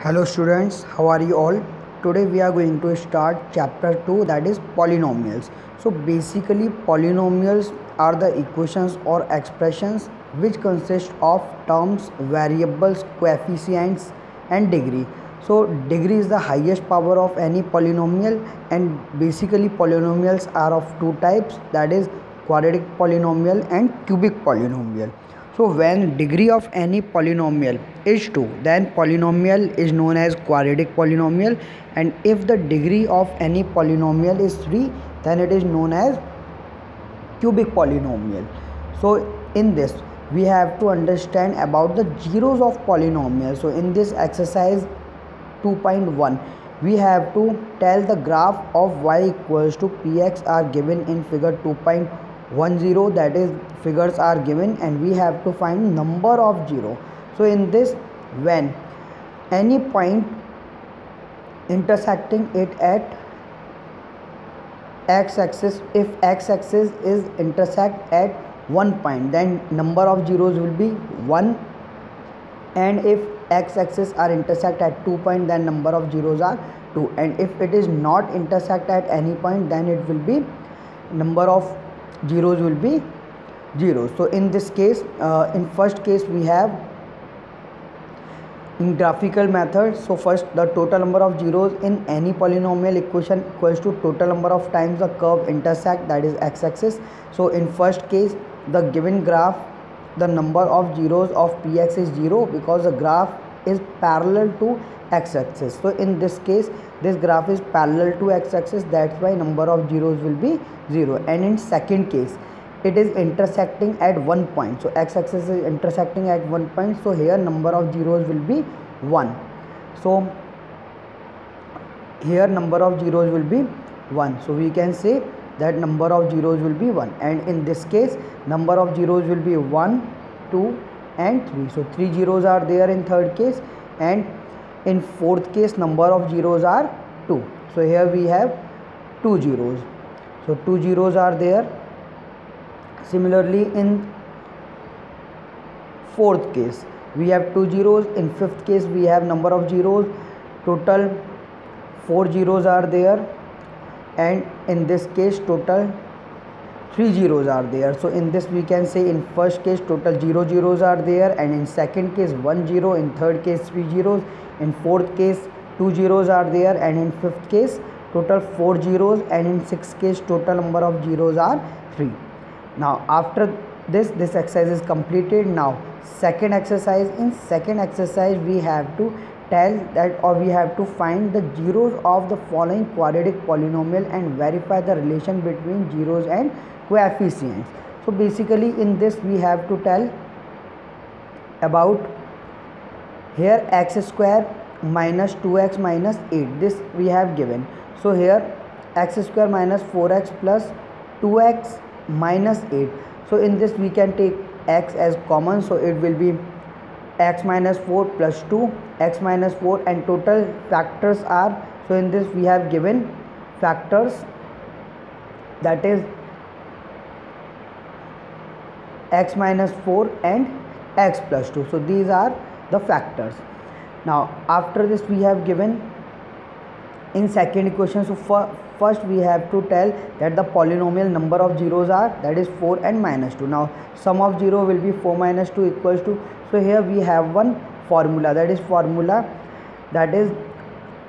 Hello students, how are you all? Today we are going to start chapter 2, that is polynomials. So basically polynomials are the equations or expressions which consist of terms, variables, coefficients and degree. So degree is the highest power of any polynomial, and basically polynomials are of two types, that is quadratic polynomial and cubic polynomial. So when degree of any polynomial is 2, then polynomial is known as quadratic polynomial, and if the degree of any polynomial is 3, then it is known as cubic polynomial. So in this we have to understand about the zeros of polynomial. So in this exercise 2.1 we have to tell the graph of y equals to px are given in figure 2.10, that is figures are given and we have to find number of 0. So in this, when any point intersecting it at x-axis, if x-axis is intersect at one point, then number of zeros will be 1, and if x-axis are intersect at 2 point, then number of zeros are 2, and if it is not intersect at any point, then it will be number of zeros will be 0. So in this case, in first case we have in graphical method. So first, the total number of zeros in any polynomial equation equals to total number of times the curve intersect, that is x-axis. So in first case, the given graph, the number of zeros of px is 0 because the graph is parallel to x-axis. So in this case, this graph is parallel to x-axis, that's why number of zeros will be 0. And in second case, it is intersecting at one point, so x-axis is intersecting at one point, so here number of zeros will be 1. So here number of zeros will be 1, so we can say that number of zeros will be 1, and in this case number of zeros will be 1, 2 and 3. So 3 zeros are there in third case, and in fourth case number of zeros are 2. So here we have 2 zeros, so 2 zeros are there. Similarly in fourth case we have 2 zeros, in fifth case we have number of zeros, total 4 zeros are there, and in this case total 3 zeros are there. So in this we can say in first case total 0 zeros are there, and in second case 1 0, in third case 3 zeros, in fourth case 2 zeros are there, and in fifth case total 4 zeros, and in sixth case total number of zeros are 3. Now after this exercise is completed. Now second exercise, in second exercise we have to tell that, or we have to find the zeros of the following quadratic polynomial and verify the relation between zeros and coefficients. So basically in this we have to tell about here x square minus 2x minus 8, this we have given. So here x square minus 4x plus 2x minus 8. So in this we can take x as common, so it will be x minus 4 plus 2, x minus 4, and total factors are, so in this we have given factors, that is x minus 4 and x plus 2. So these are the factors. Now after this we have given in second equation. So first we have to tell that the polynomial number of zeros are, that is 4 and minus 2. Now sum of 0 will be 4 minus 2 equals to, so here we have one formula, that is formula, that is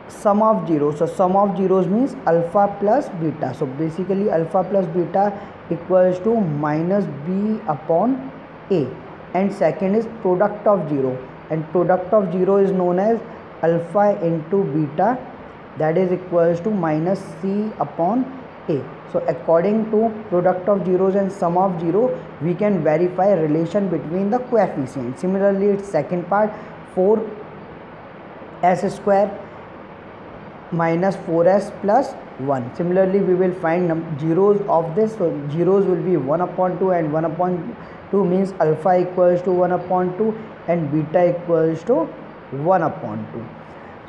sum of zeros. So sum of zeros means alpha plus beta. So basically alpha plus beta equals to minus b upon a, and second is product of 0, and product of 0 is known as alpha into beta, that is equals to minus c upon a. So according to product of zeros and sum of 0, we can verify relation between the coefficients. Similarly its second part, 4s square minus 4s plus 1. Similarly we will find zeros of this. So zeros will be 1 upon 2 and 1 upon 2, means alpha equals to 1 upon 2 and beta equals to 1 upon 2.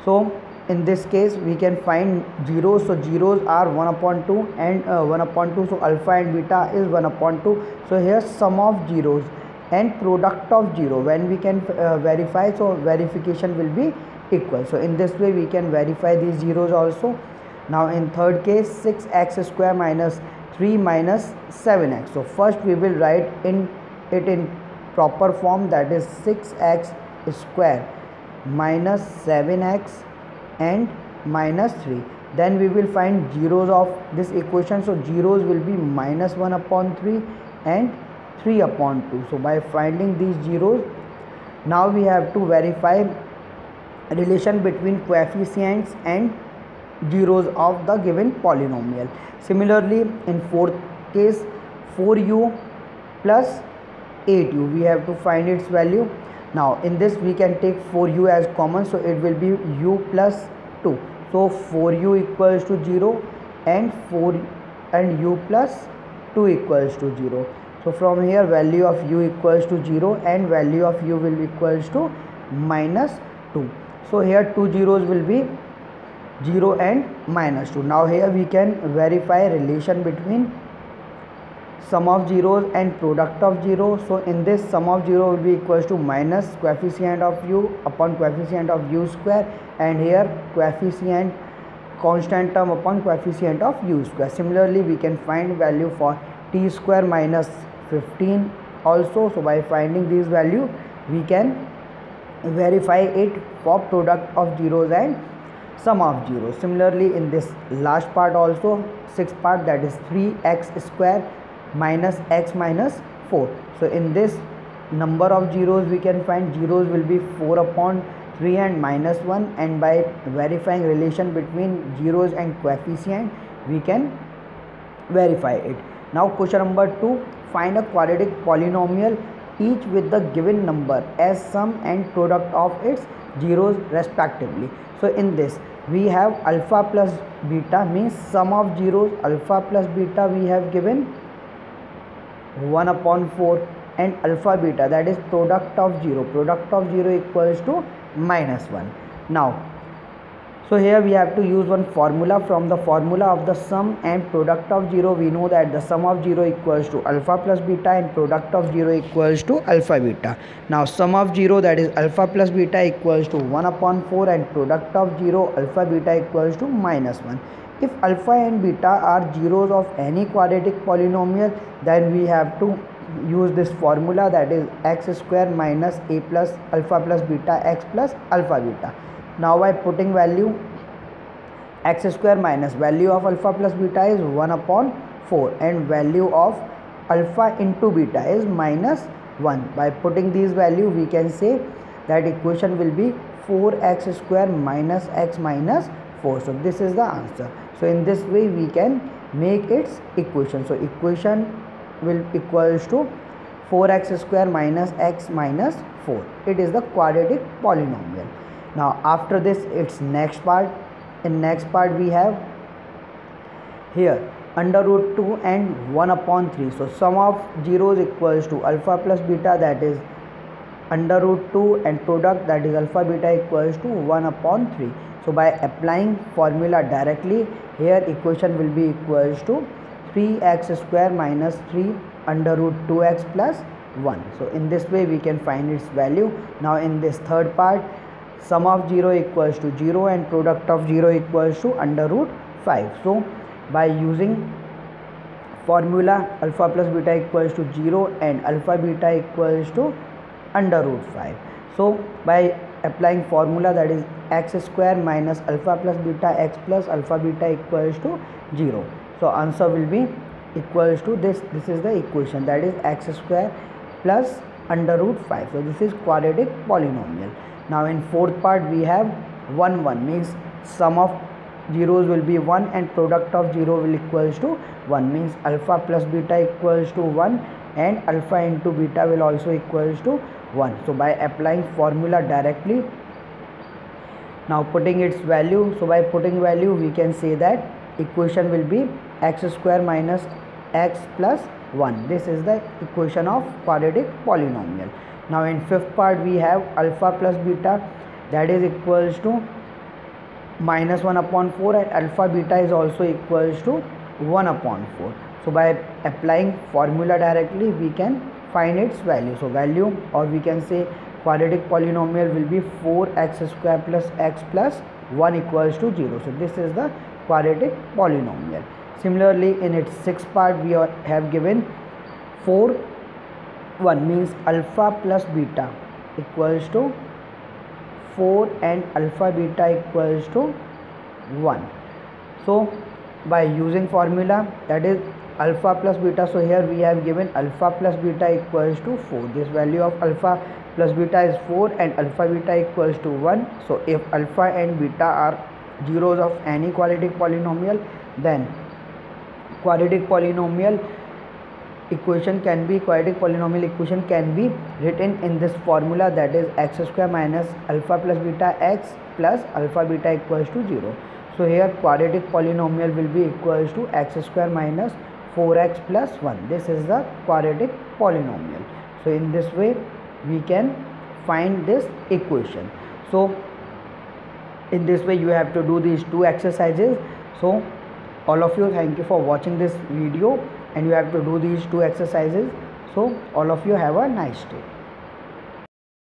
So in this case we can find zeros. So zeros are 1 upon 2 and 1 upon 2, so alpha and beta is 1 upon 2. So here sum of zeros and product of 0, when we can verify, so verification will be equal. So in this way we can verify these zeros also. Now in third case, 6x square minus 3 minus 7x. So first we will write it in proper form, that is 6x square minus 7x and minus 3. Then we will find zeros of this equation. So zeros will be minus 1 upon 3 and 3 upon 2. So by finding these zeros, now we have to verify relation between coefficients and zeros of the given polynomial. Similarly, in fourth case, 4u plus 8u, we have to find its value. Now in this we can take 4u as common, so it will be u plus 2. So 4u equals to 0 and u plus 2 equals to 0. So from here value of u equals to 0 and value of u will be equals to minus 2. So here two zeros will be 0 and minus 2. Now here we can verify relation between sum of zeros and product of 0. So in this, sum of 0 will be equals to minus coefficient of u upon coefficient of u square, and here coefficient constant term upon coefficient of u square. Similarly, we can find value for t square minus 15 also. So by finding this value we can verify it for product of zeros and sum of zeros. Similarly, in this last part also, sixth part, that is 3x square minus x minus 4. So in this number of zeros we can find zeros will be 4 upon 3 and minus 1, and by verifying relation between zeros and coefficient we can verify it. Now question number 2, find a quadratic polynomial each with the given number as sum and product of its zeros respectively. So in this we have alpha plus beta, means sum of zeros. Alpha plus beta we have given 1 upon 4, and alpha beta, that is product of 0. Product of 0 equals to minus 1. Now so here we have to use one formula. From the formula of the sum and product of 0, we know that the sum of 0 equals to alpha plus beta and product of 0 equals to alpha beta. Now sum of 0, that is alpha plus beta, equals to 1 upon 4, and product of 0 alpha beta equals to minus 1. If alpha and beta are zeros of any quadratic polynomial, then we have to use this formula, that is x square minus a plus alpha plus beta x plus alpha beta. Now by putting value, x square minus value of alpha plus beta is 1 upon 4 and value of alpha into beta is minus 1. By putting these value, we can say that equation will be 4x square minus x minus 4. So this is the answer. So in this way we can make its equation. So equation will equals to 4x square minus x minus 4. It is the quadratic polynomial. Now after this, its next part. In next part we have here under root 2 and 1 upon 3. So sum of zeros equals to alpha plus beta, that is under root 2, and product, that is alpha beta, equals to 1 upon 3. So by applying formula directly, here equation will be equals to 3x square minus 3 under root 2x plus 1. So in this way we can find its value. Now in this third part, sum of 0 equals to 0 and product of 0 equals to under root 5. So by using formula, alpha plus beta equals to 0 and alpha beta equals to under root 5. So by applying formula, that is x square minus alpha plus beta x plus alpha beta equals to 0. So answer will be equals to this. This is the equation, that is x square plus under root 5. So this is quadratic polynomial. Now in fourth part we have 1 1, means sum of zeros will be 1 and product of 0 will equals to 1, means alpha plus beta equals to 1 and alpha into beta will also equals to 1. So by applying formula directly, now putting its value, so by putting value we can say that equation will be x square minus x plus 1. This is the equation of quadratic polynomial. Now in fifth part we have alpha plus beta, that is equals to minus 1 upon 4, and alpha beta is also equals to 1 upon 4. So by applying formula directly we can find its value. So value, or we can say quadratic polynomial will be 4x square plus x plus 1 equals to 0. So this is the quadratic polynomial. Similarly, in its sixth part, we have given 4 1 means alpha plus beta equals to 4 and alpha beta equals to 1. So by using formula, that is alpha plus beta, so here we have given alpha plus beta equals to 4. This value of alpha plus beta is 4 and alpha beta equals to 1. So if alpha and beta are zeros of any quadratic polynomial, then quadratic polynomial equation can be written in this formula, that is x square minus alpha plus beta x plus alpha beta equals to 0. So here quadratic polynomial will be equals to x square minus 4x plus 1. This is the quadratic polynomial. So in this way we can find this equation. So in this way you have to do these two exercises. So all of you, thank you for watching this video, and you have to do these two exercises. So all of you have a nice day.